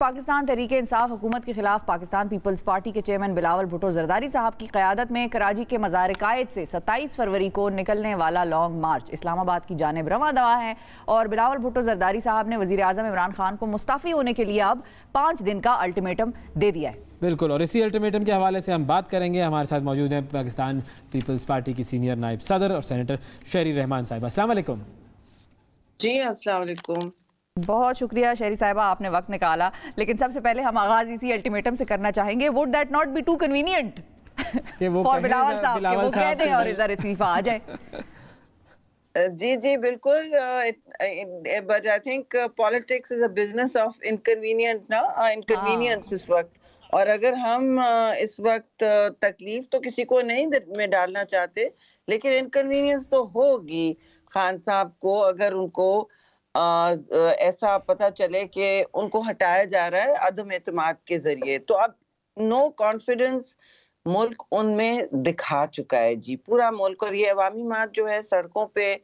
पाकिस्तान तहरीके इंसाफ हुकूमत के खिलाफ पाकिस्तान पीपल्स पार्टी के चेयरमैन बिलावल भुट्टो जरदारी साहब की क़यादत में कराची के मज़ार कायद से 27 फरवरी को निकलने वाला लॉन्ग मार्च इस्लामाबाद की जानिब रवां दवा है और बिलावल भुट्टो जरदारी साहब ने वज़ीर आज़म इमरान खान को मुस्तफ़ी होने के लिए अब 5 दिन का अल्टीमेटम दे दिया है। बिल्कुल, और इसी अल्टीमेटम के हवाले से हम बात करेंगे। हमारे साथ मौजूद हैं पाकिस्तान पीपल्स पार्टी की सीनियर नायब सदर और सेनेटर शहरी रहमान साहिबा। अस्सलाम वालेकुम। जी अस्सलाम वालेकुम। बहुत शुक्रिया शहरी साहिबा, आपने वक्त निकाला। लेकिन सबसे पहले हम आगाज इसी अल्टीमेटम से करना चाहेंगे। Would that not be too convenient for Bilawal साहब कि वो कह दें और इधर इस्तीफा आ जाए? जी जी बिल्कुल, but I think politics is a business of inconvenience इस वक्त। और अगर हम इस वक्त तकलीफ तो किसी को नहीं में डालना चाहते, लेकिन इनकन्वीनियंस तो होगी खान साहब को अगर उनको ऐसा पता चले कि उनको हटाया जा रहा है अदम एतमाद के जरिए। तो अब नो कॉन्फिडेंस मुल्क उनमें दिखा चुका है जी, पूरा मुल्क। और ये अवामी मार्च जो है सड़कों पे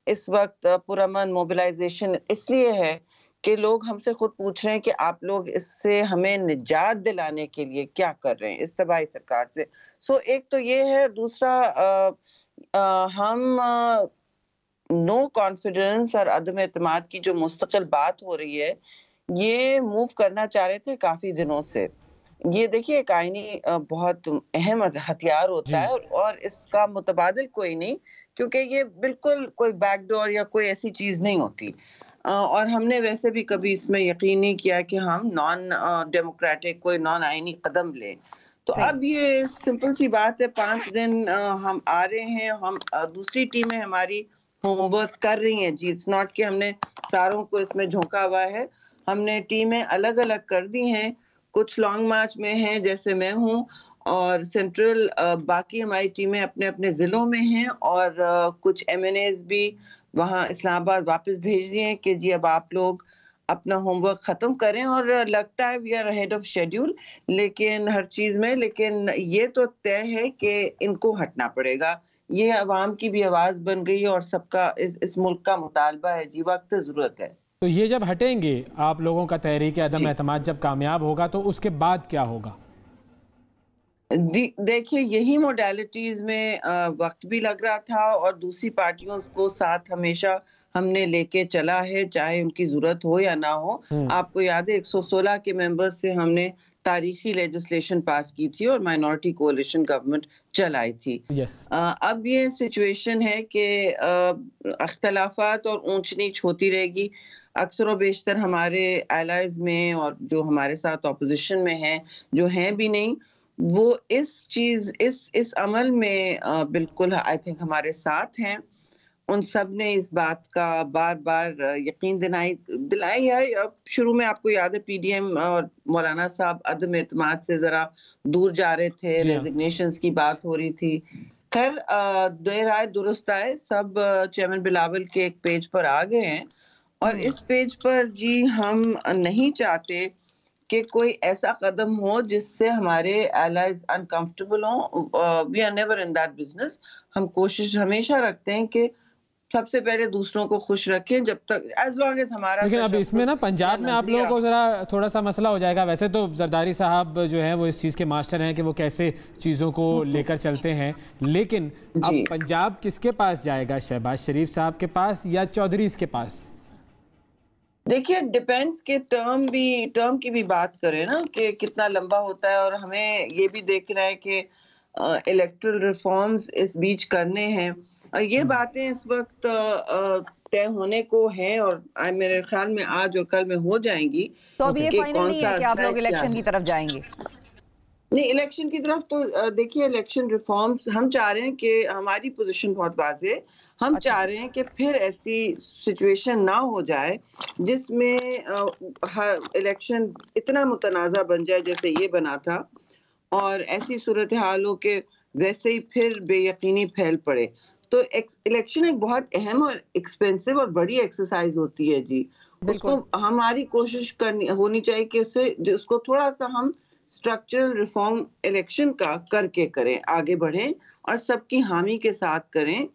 इस वक्त पुरअमन मोबिलाइजेशन इसलिए है कि लोग हमसे खुद पूछ रहे हैं कि आप लोग इससे हमें निजात दिलाने के लिए क्या कर रहे हैं इस तबाही सरकार से। सो एक तो ये है, दूसरा हम नो कॉन्फिडेंस और अदम एतमाद की जो मुस्तकिल बात हो रही है, ये मूव करना चाह रहे थे काफी दिनों से। ये देखिए एक आईनी बहुत अहम हथियार होता है और इसका मुतबादिल कोई नहीं, क्योंकि ये बिल्कुल कोई बैकडोर या कोई ऐसी चीज नहीं होती। और हमने वैसे भी कभी इसमें यकीन नहीं किया कि हम नॉन डेमोक्रेटिक कोई नॉन आईनी कदम लें। तो अब ये सिंपल सी बात है, 5 दिन हम आ रहे हैं, हम दूसरी टीमें हमारी होमवर्क कर रही हैं जी। इट्स नॉट कि हमने सारों को इसमें झोंका हुआ है, हमने टीमें अलग अलग कर दी हैं। कुछ लॉन्ग मार्च में हैं जैसे मैं हूँ, और सेंट्रल बाकी हमारी टीमें अपने अपने जिलों में हैं, और कुछ MNAs भी वहाँ इस्लामाबाद वापस भेज दिए हैं कि जी अब आप लोग अपना होमवर्क खत्म करें। और लगता है we are ahead of schedule लेकिन हर चीज में, लेकिन ये तो तय है कि इनको हटना पड़ेगा। ये अवाम की भी आवाज बन गई है और सबका इस मुल्क का मुतालबा है जी, वक्त जरूरत है। तो ये जब हटेंगे आप लोगों का तहरीक अदम एतमाद जब कामयाब होगा तो उसके बाद क्या होगा? देखिए यही मोडालिटीज में वक्त भी लग रहा था और दूसरी पार्टियों को साथ हमेशा हमने लेके चला है, चाहे उनकी जरूरत हो या ना हो। आपको याद है 116 के मेंबर्स से हमने तारीखी लेजिस्लेशन पास की थी और माइनॉरिटी कोalition गवर्नमेंट चलाई थी। अब ये सिचुएशन है कि अख्तलाफात और ऊंच नीच होती रहेगी। अक्सर व बेशतर हमारे एलाइज में और जो हमारे साथ ऑपोजिशन में हैं, जो हैं भी नहीं, वो इस अमल में बिल्कुल आई थिंक हमारे साथ हैं। उन सब ने इस बात का बार बार यकीन दिलाई है। अब शुरू में आपको याद है PDM और मौलाना साहब अदम एतमाद से जरा दूर जा रहे थे, रेजिग्नेशंस की बात हो रही थी। खैर देर आए दुरुस्त आए, सब चेयरमैन बिलावल के एक पेज पर आ गए हैं और इस पेज पर जी हम नहीं चाहते कि कोई ऐसा कदम हो जिससे हमारे एलाइज अनकंफर्टेबल हो। We are never in that business. हम कोशिश हमेशा रखते हैं कि सबसे पहले दूसरों को खुश रखें जब तक एज लॉन्ग एज हमारा। लेकिन अब इसमें ना पंजाब में आप लोगों को जरा थोड़ा सा मसला हो जाएगा। वैसे तो जरदारी साहब जो हैं वो इस चीज़ के मास्टर हैं कि वो कैसे चीज़ों को लेकर चलते हैं, लेकिन अब पंजाब किसके पास जाएगा? शहबाज शरीफ साहब के पास या चौधरीज के पास? देखिए डिपेंड्स के टर्म की भी बात करें ना कि कितना लंबा होता है, और हमें ये भी देखना है कि इलेक्टोरल रिफॉर्म्स इस बीच करने हैं। ये बातें इस वक्त तय होने को हैं और मेरे ख्याल में आज और कल में हो जाएंगी। तो अभी ये फाइनल नहीं है कि आप लोग इलेक्शन की तरफ जाएंगे? नहीं, इलेक्शन की तरफ तो देखिए इलेक्शन रिफॉर्म्स हम चाह रहे हैं कि हमारी पोजीशन बहुत वाज़ेह है। हम चाह रहे हैं कि फिर ऐसी सिचुएशन ना हो जाए जिसमें इलेक्शन इतना मुतनाज़ा बन जाए जैसे ये बना था, और ऐसी सूरत हाल हो कि वैसे ही फिर बेयकीनी फैल पड़े। तो इलेक्शन एक बहुत अहम और एक्सपेंसिव और बड़ी एक्सरसाइज होती है जी। उसको हमारी कोशिश करनी होनी चाहिए कि जिसको थोड़ा सा हम स्ट्रक्चरल रिफॉर्म इलेक्शन का करके करें, आगे बढ़ें और सबकी हामी के साथ करें,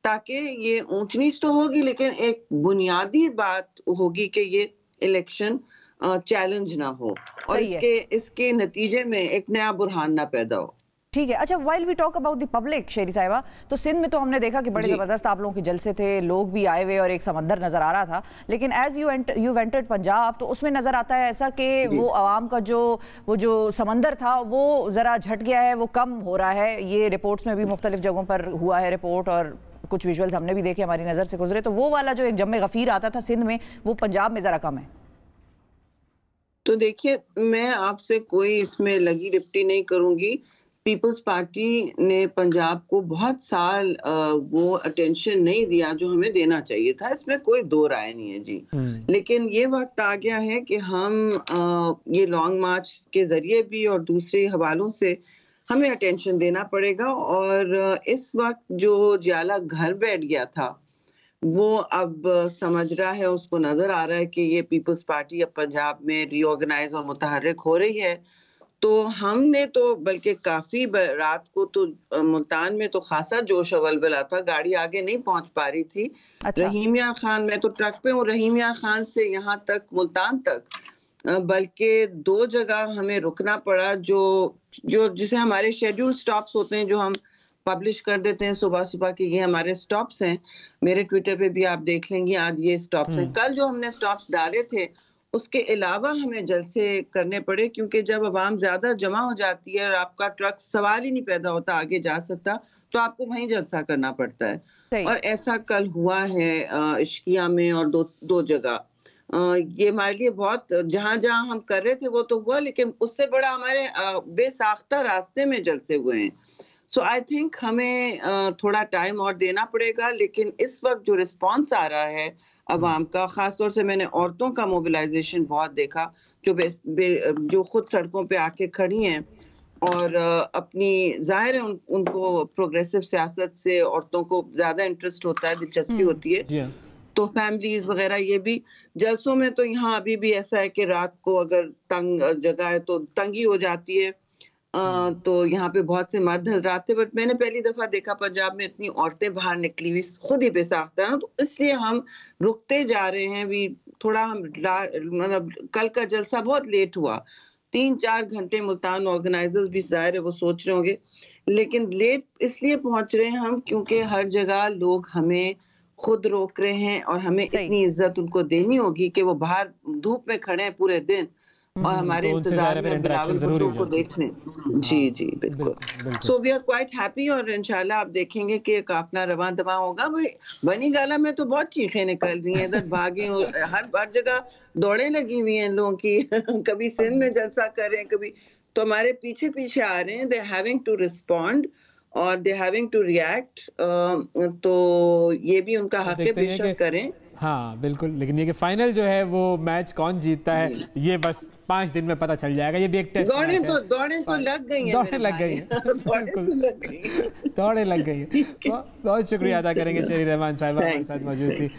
ताकि ये ऊंच नीच तो होगी लेकिन एक बुनियादी बात होगी कि ये इलेक्शन चैलेंज ना हो और इसके नतीजे में एक नया बुरहान ना पैदा हो। ठीक है। अच्छा, while we talk about the public, Sherry साहिबा, तो सिंध में तो हमने देखा कि बड़े ज़बरदस्त आप लोगों के जलसे थे, लोग भी आए हुए और एक समंदर नज़र आ रहा था, लेकिन एज यू एंटर्ड पंजाब तो उसमें नज़र आता है ऐसा कि वो आवाम का जो समंदर था वो ज़रा झट गया है, वो कम हो रहा है। ये रिपोर्ट्स में भी मुख्तलिफ जगहों पर हुआ है रिपोर्ट, और कुछ विजुअल्स हमने भी देखे, हमारी नज़र से गुजरे, तो वो वाला जो एक जम्मे गफ़ीर आता था सिंध में, वो पंजाब में ज़रा कम है। तो देखिए, मैं आपसे कोई इसमें लगी लिपटी नहीं करूंगी। पीपल्स पार्टी ने पंजाब को बहुत साल वो अटेंशन नहीं दिया जो हमें देना चाहिए था, इसमें कोई दो राय नहीं है जी। लेकिन ये वक्त आ गया है कि हम ये लॉन्ग मार्च के जरिए भी और दूसरे हवालों से हमें अटेंशन देना पड़ेगा। और इस वक्त जो जियाला घर बैठ गया था वो अब समझ रहा है, उसको नजर आ रहा है कि ये पीपल्स पार्टी अब पंजाब में रीऑर्गेनाइज और मुतहर्रिक हो रही है। तो हमने तो बल्कि काफी रात को तो मुल्तान में तो खासा जोश अवलबला था, गाड़ी आगे नहीं पहुंच पा रही थी। अच्छा। रहीम यार खान, मैं तो ट्रक पे हूँ, रहीम यार खान से यहाँ तक मुल्तान तक, बल्कि 2 जगह हमें रुकना पड़ा जो जिसे हमारे शेड्यूल स्टॉप्स होते हैं, जो हम पब्लिश कर देते हैं सुबह सुबह कि ये हमारे स्टॉप्स हैं। मेरे ट्विटर पे भी आप देख लेंगे, आज ये स्टॉप्स हैं। कल जो हमने स्टॉप्स डाले थे उसके अलावा हमें जलसे करने पड़े, क्योंकि जब आवाम ज्यादा जमा हो जाती है और आपका ट्रक सवाल ही नहीं पैदा होता आगे जा सकता, तो आपको वहीं जलसा करना पड़ता है। और ऐसा कल हुआ है इश्किया में और दो जगह। ये हमारे लिए बहुत, जहां जहां हम कर रहे थे वो तो हुआ, लेकिन उससे बड़ा हमारे बेसाख्ता रास्ते में जलसे हुए हैं। सो आई थिंक हमें थोड़ा टाइम और देना पड़ेगा। लेकिन इस वक्त जो रिस्पॉन्स आ रहा है अवाम का, खासतौर से मैंने औरतों का मोबिलाइजेशन बहुत देखा, जो खुद सड़कों पे आके खड़ी हैं और अपनी, जाहिर है उनको प्रोग्रेसिव सियासत से औरतों को ज्यादा इंटरेस्ट होता है, दिलचस्पी होती है। तो फैमिलीज वगैरह ये भी जलसों में, तो यहाँ अभी भी ऐसा है कि रात को अगर तंग जगह है तो तंगी हो जाती है। तो यहाँ पे बहुत से मर्द हजरात थे, बट मैंने पहली दफा देखा पंजाब में इतनी औरतें बाहर निकली हुई, खुद ही बेसाख्ता है। तो इसलिए हम रुकते जा रहे हैं भी थोड़ा। हम मतलब कल का जलसा बहुत लेट हुआ, 3-4 घंटे मुल्तान ऑर्गेनाइजर्स भी जाहिर है वो सोच रहे होंगे, लेकिन लेट इसलिए पहुंच रहे हैं हम क्योंकि हर जगह लोग हमें खुद रोक रहे हैं और हमें इतनी इज्जत उनको देनी होगी कि वो बाहर धूप में खड़े हैं पूरे दिन और हमारे इंतजार में बिलावल भुट्टो को देखने। जी बिल्कुल। So we are quite happy और इंशाल्लाह आप देखेंगे कि काफिला रवां दवा होगा। भाई बनी गाला में तो बहुत चीखें निकल रही हैं, इधर भागे, हर जगह दौड़े लगी हुई हैं लोगों की कभी सिंध में जलसा कर रहे हैं, कभी तो हमारे पीछे पीछे आ रहे हैं। दे हैविंग टू रिस्पॉन्ड और दे हैविंग टू रिएक्ट। तो ये भी उनका हक है, बेशक करें। हाँ बिल्कुल, लेकिन ये कि फाइनल जो है वो मैच कौन जीतता है ये बस 5 दिन में पता चल जाएगा। ये भी एक टेस्ट दौड़े तो लग गई हैं, दौड़े लग गई दौड़े लग गई। बहुत शुक्रिया अदा करेंगे शेरी रहमान साहिबा हमारे साथ मौजूद थी।